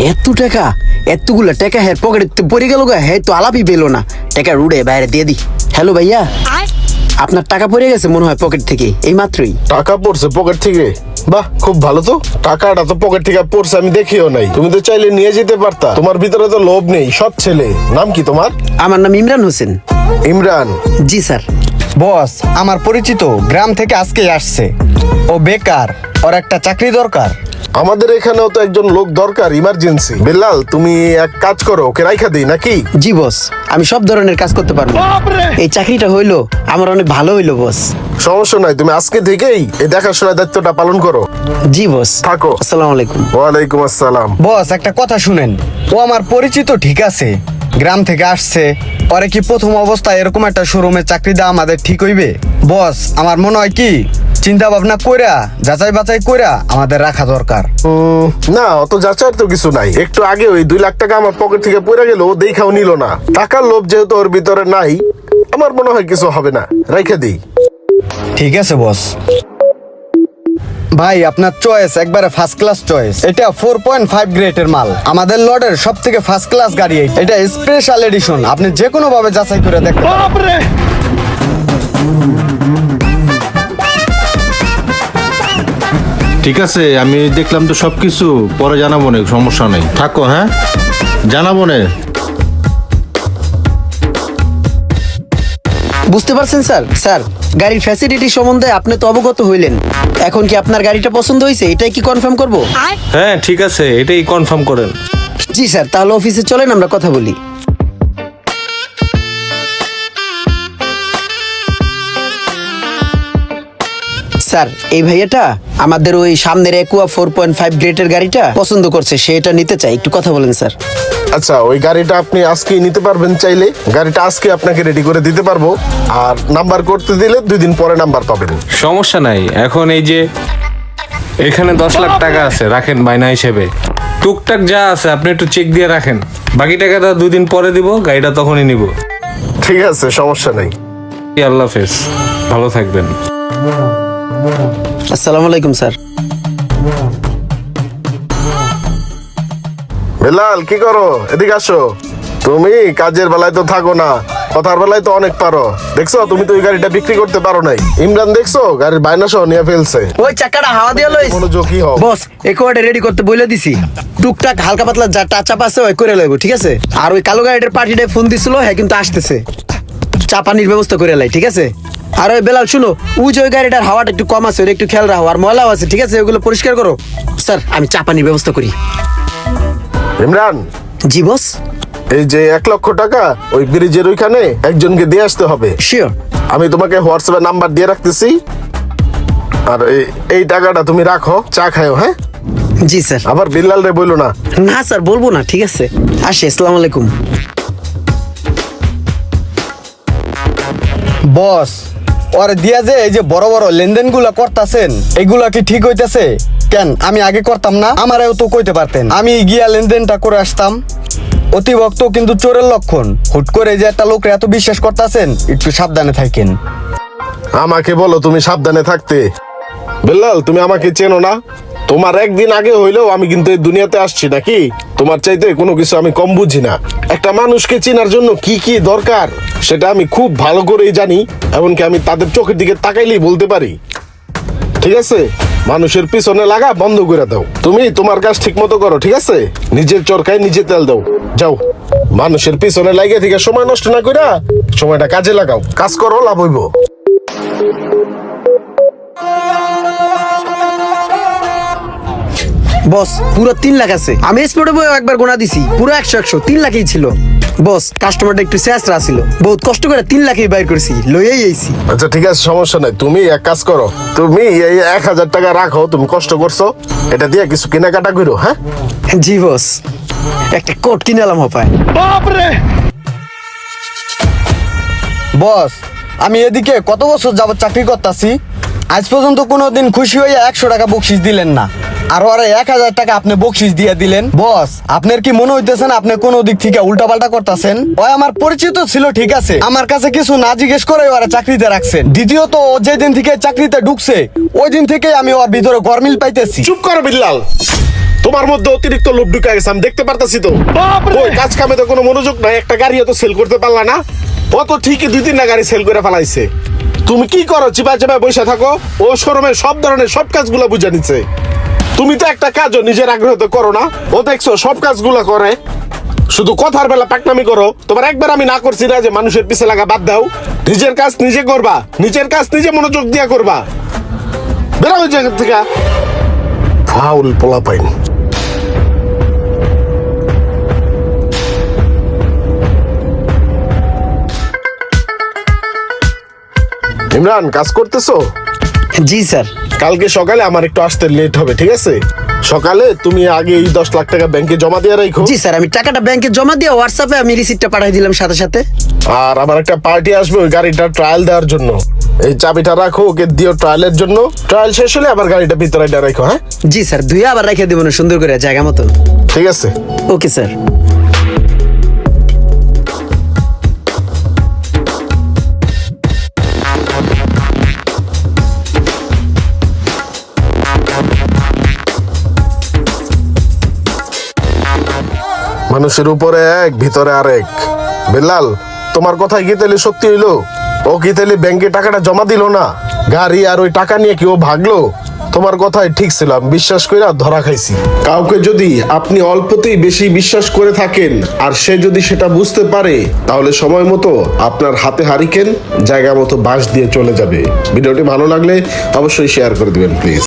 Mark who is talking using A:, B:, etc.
A: এত টাকা, এতগুলা টাকা হ্যাঁ পকেটে পড়ে গেল গা, হ্যাঁ তো আলাপই পেলো না। টাকা রুড়ে বাইরে দিয়ে দি। হ্যালো ভাইয়া, আপনার টাকা পড়ে গেছে মনে হয় পকেট থেকে এই মাত্রই।
B: টাকা পড়ছে পকেট থেকে? বাহ, খুব ভালো তো। টাকাটা তো পকেট থেকে পড়ছে আমি দেখিও নাই। তুমি তো চাইলে নিয়ে যেতে পারতা। তোমার ভিতরে তো লোভ নেই, সৎ ছেলে। নাম কি তোমার?
A: আমার নাম ইমরান হোসেন।
B: ইমরান?
A: জি স্যার।
C: বস আমার পরিচিত, গ্রাম থেকে আজকে আসছে। ও বেকার, ওর একটা চাকরি দরকার।
B: আমাদের এখানেও তো একজন লোক দরকার, ইমার্জেন্সি। বেলাল, তুমি এক কাজ করো, ওকে রাইখা দিই নাকি?
A: জি বস, আমি সব ধরনের কাজ করতে পারবো। এই চাকরিটা হইলো আমার অনেক ভালো হইলো বস।
B: সমস্যা নাই, তুমি আজকে থেকেই এই দেখাশোনার দায়িত্বটা পালন করো।
A: জি বস।
B: থাকো।
A: আসসালামু আলাইকুম।
B: ওয়ালাইকুম আসসালাম।
C: বস একটা কথা শুনেন, ও আমার পরিচিত ঠিক আছে, গ্রাম থেকে আসছে। ওরে কি প্রথম অবস্থায় এরকম একটা শোরুমে চাকরি দেওয়া আমাদের ঠিক হইবে? বস আমার মনে হয় কি চিন্তা ভাবনা কইরা যাচাই বাছাই কইরা আমাদের রাখা দরকার।
B: না, অত যাচার তো কিছু নাই। একটু আগে ওই 2 লাখ টাকা আমার পকেট থেকে পড়ে গেল, ও দেখাও নিল না। টাকার লোভ যেহেতু ওর ভিতরে নাই, আমার মনে হয় কিছু হবে না, রাইখা দিই।
C: ঠিক আছে বস। ভাই আপনার চয়েস একবারে ফার্স্ট ক্লাস চয়েস। এটা 4.5 গ্রেডের মাল, আমাদের লটের সব থেকে ফার্স্ট ক্লাস গাড়ি। এটা স্পেশাল এডিশন, আপনি যে কোনো ভাবে যাচাই করে দেখতে পারেন।
D: ঠিক আছে, আমি দেখলাম তো সবকিছু, পরে জানাবো না, সমস্যা নেই। থাকো, হ্যাঁ জানাবো না।
A: বুঝতে পারছেন স্যার? স্যার, গাড়ির ফ্যাসিলিটি সম্বন্ধে আপনি তো অবগত হইলেন। এখন কি আপনার গাড়িটা পছন্দ হয়েছে, এটাই কি কনফার্ম করব?
E: হ্যাঁ ঠিক আছে, এটাই কনফার্ম করেন।
A: জি স্যার, তাহলে অফিসে চলেন আমরা কথা বলি। স্যার, এই ভাইয়াটা আমাদের ওই সামনের একুয়া 4.5 গ্রেডের গাড়িটা পছন্দ করছে, সে এটা নিতে চাই। একটু কথা বলেন স্যার।
B: আচ্ছা, ওই গাড়িটা আপনি আজকেই নিতে পারবেন চাইলে। গাড়িটা আজকে আপনাকে রেডি করে দিতে পারবো। আর নাম্বার করতে দিলে 2 দিন পরে নাম্বার পাবেন।
E: সমস্যা নাই। এখন এই যে এখানে 10 লাখ টাকা আছে, রাখেন বায়না হিসেবে। টুকটাক যা আছে আপনি একটু চেক দিয়ে রাখেন, বাকি টাকাটা 2 দিন পরে দিব, গাড়িটা তখনই নিব।
B: ঠিক আছে, সমস্যা নেই।
E: আল্লাহ হাফেজ, ভালো থাকবেন।
A: আসসালামু আলাইকুম স্যার।
B: বেলাল, কি করো? এদিকে আসো। তুমি কাজের বেলায় তো থাকো না, কথার বেলায় তো অনেক পারো। দেখছো, তুমি তো ওই গাড়িটা বিক্রি করতে পারো নাই। ইমরান দেখছো, গাড়ির বায়না সহ নিয়ে ফেলছে।
A: ওই চাকাটা হাওয়া দিয়ে লইস।
B: মনোযোগী হও।
A: বস, একুয়াটা রেডি করতে বলে দিছি। টুকটাক হালকা পাতলা যা টাচাপ আছে ওই করে লইব, ঠিক আছে? আর ওই কালো গাড়িটার পার্টিটায় ফোন দিছিল, হ্যাঁ কিন্তু আসতেছে। চা পানির ব্যবস্থা করে লাই, ঠিক আছে? আর ওই বেলাল শুনো, ওই যে ওই গাড়িটার হাওয়াটা একটু কম আছে, ওটা একটু খেয়াল রাখো। আর ময়লাও আছে, ঠিক আছে? ওগুলো পরিষ্কার করো। স্যার, আমি চা পানির ব্যবস্থা করি।
B: ইমরান,
A: জি বস।
B: এই যে 1 লক্ষ টাকা ওই ব্রিজের ওইখানে একজনকে দিয়ে আসতে হবে।
A: শিওর।
B: আমি তোমাকে হোয়াটসঅ্যাপে নাম্বার দিয়ে রাখতেছি। আর এই টাকাটা তুমি রাখো, চা খাও। হ্যাঁ
A: জি স্যার।
B: আবার বিল্লাল রে বললো না।
A: না স্যার, বলবো না, ঠিক আছে? আসি, আসসালামু আলাইকুম।
C: বস ওরে দিয়া যে এই যে বড় বড় লেনদেন গুলা করতেছেন, এগুলা কি ঠিক হইতেছে? কেন আমি আগে করতাম না? আমারও তো কইতে পারতেন, আমি গিয়া লেনদেনটা করে আসতাম। অতিভক্ত কিন্তু চোরের লক্ষণ। হুট করে যে একটা লোক এত বিশ্বাস করতেছেন, একটু সাবধানে থাকেন।
B: আমাকে বলো তুমি সাবধানে থাকতে। বিল্লাল, তুমি আমাকে চেনো না? তোমার একদিন আগে হইলেও আমি কিন্তু এই দুনিয়াতে আসছি নাকি? তোমার চাইতে কোনো কিছু আমি কম বুঝি না। একটা মানুষকে চেনার জন্য কি কি দরকার সেটা আমি খুব ভালো করেই জানি। এমনকি আমি তাদের চোখের দিকে তাকাইলেই বলতে পারি। ঠিক আছে, মানুষের পিছনে লাগা বন্ধ করে দাও। তুমি তোমার কাজ ঠিক মতো করো, ঠিক আছে? নিজের চরকায় নিজে তেল দাও। যাও, মানুষের পিছনে লাগে থেকে সময় নষ্ট না কইরা সময়টা কাজে লাগাও। কাজ করো, লাভ হইব।
A: বস, পুরো 3 লাখ আছে। আমি স্পটে বই একবার গোনা দিছি, পুরো 100 3 লাখই ছিল। বস, কাস্টমারটা একটু শেষরা ছিল, বহুত কষ্ট করে 3 লাখই বাইর করছি, লইয়াই আইছি।
B: আচ্ছা ঠিক আছে, সমস্যা নাই। তুমি এক কাজ করো, তুমি এই 1000 টাকা রাখো। তুমি কষ্ট করছো, এটা দিয়ে কিছু কেনাকাটা করো। হ্যাঁ
A: জি বস, একটা কোট কিনালাম হপায়।
C: বস আমি এদিকে কত বছর যাবত চাকরি করতেছি, আজ পর্যন্ত কোনোদিন খুশি হয়ে 100 টাকা বকশিস দিলেন না। আর ওরা 1000 টাকা আপনি বকশিস দিয়ে দিলেন। বস আপনার কি মনে হইতেছেন আপনি কোন দিক থেকে উল্টাপাল্টা করতেছেন? ওই আমার পরিচিত ছিল, ঠিক আছে, আমার কাছে কিছু না জিজ্ঞেস করে ওরা চাকরিতে রাখছেন। দ্বিতীয়ত ও যেদিন থেকে চাকরিতে ঢুকছে ওই দিন থেকে আমি ওর ভিতরে গরমিল পাইতেছি।
B: চুপ করো বিল্লাল। তোমার মধ্যে অতিরিক্ত লোভ ঢুকে গেছে, আমি দেখতে পারতাছি তো। ওই কাজ কামে তো কোনো মনোযোগ নাই, একটা গাড়িও তো সেল করতে পারলা না। ও তো ঠিকই 2-3টা গাড়ি সেল করে ফেলাইছে। তুমি কি করো? চিপা চিপা বসে থাকো। ও শোরুমের সব ধরনের সব কাজগুলো বুঝে নিচ্ছে। তুমি তো একটা কাজও নিজের আগ্রহ তো করো না। ও দেখছো সব কাজগুলো করে, শুধু কথার বেলা পাকনামি করো। তোমার একবার আমি না করছি না যে মানুষের পিছে লাগা বাদ দাও। নিজের কাজ নিজে করবা, নিজের কাজ নিজে মনোযোগ দিয়া করবা। বেরো ওই জায়গা থেকে, ফাউল পোলা পাইন। ইমরান, কাজ করতেছো?
A: জি স্যার।
B: কালকে সকালে আমার একটু আসতে লেট হবে, ঠিক আছে? সকালে তুমি আগে এই 10 লাখ টাকা ব্যাংকে জমা দিয়ে রাখো।
A: জি স্যার, আমি টাকাটা ব্যাংকে জমা দিয়ে হোয়াটসঅ্যাপে আমি রিসিপ্টটা পাঠিয়ে দিলাম সাথে সাথে।
B: আর আমার একটা পার্টি আসবে ওই গাড়িটা ট্রায়াল দেওয়ার জন্য। এই চাবিটা রাখো, ওকে দিও ট্রায়ালের জন্য। ট্রায়াল শেষ হলে আবার গাড়িটা ভিতরে রাখো। হ্যাঁ
A: জি স্যার, ধুয়ে আবার রেখে দেবো না সুন্দর করে জায়গা মতো।
B: ঠিক আছে।
A: Okay sir.
B: মানুষের উপরে এক, ভিতরে আরেক। বেলাল, তোমার কথাই কি তাহলে সত্যি হইলো? ও কি তাহলে ব্যাংকে টাকাটা জমা দিল না? গাড়ি আর ওই টাকা নিয়ে কি ও ভাগলো? তোমার কথাই ঠিক ছিলাম, বিশ্বাস কইরা ধরা খাইছি। কাউকে যদি আপনি অল্পতেই বেশি বিশ্বাস করে থাকেন আর সে যদি সেটা বুঝতে পারে, তাহলে সময় মতো আপনার হাতে হারিকেন, জায়গা মতো বাঁশ দিয়ে চলে যাবে। ভিডিওটি ভালো লাগলে অবশ্যই শেয়ার করে দিবেন প্লিজ।